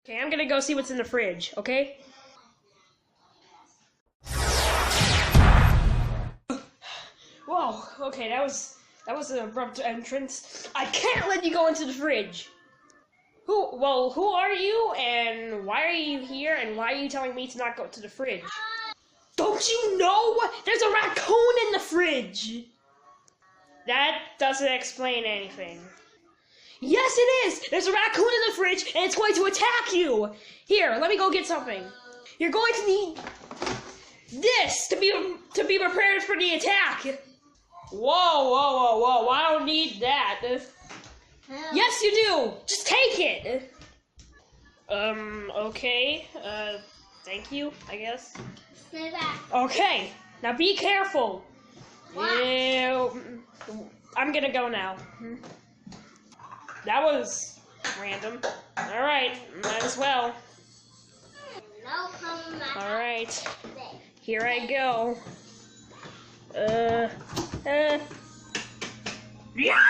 Okay, I'm gonna go see what's in the fridge, okay? Whoa, okay, that was an abrupt entrance. I can't let you go into the fridge! Who are you, and why are you here, and why are you telling me to not go to the fridge? Don't you know? There's a raccoon in the fridge! That doesn't explain anything. Yes, it is! There's a raccoon in the fridge, and it's going to attack you! Here, let me go get something. You're going to need this to be prepared for the attack. Whoa, I don't need that. Yes, you do! Just take it! Okay, thank you, I guess. Stay back. Okay, now be careful. Why? I'm gonna go now. That was random. Alright, might as well. No coming back. Alright, Stay. here I go. Yeah!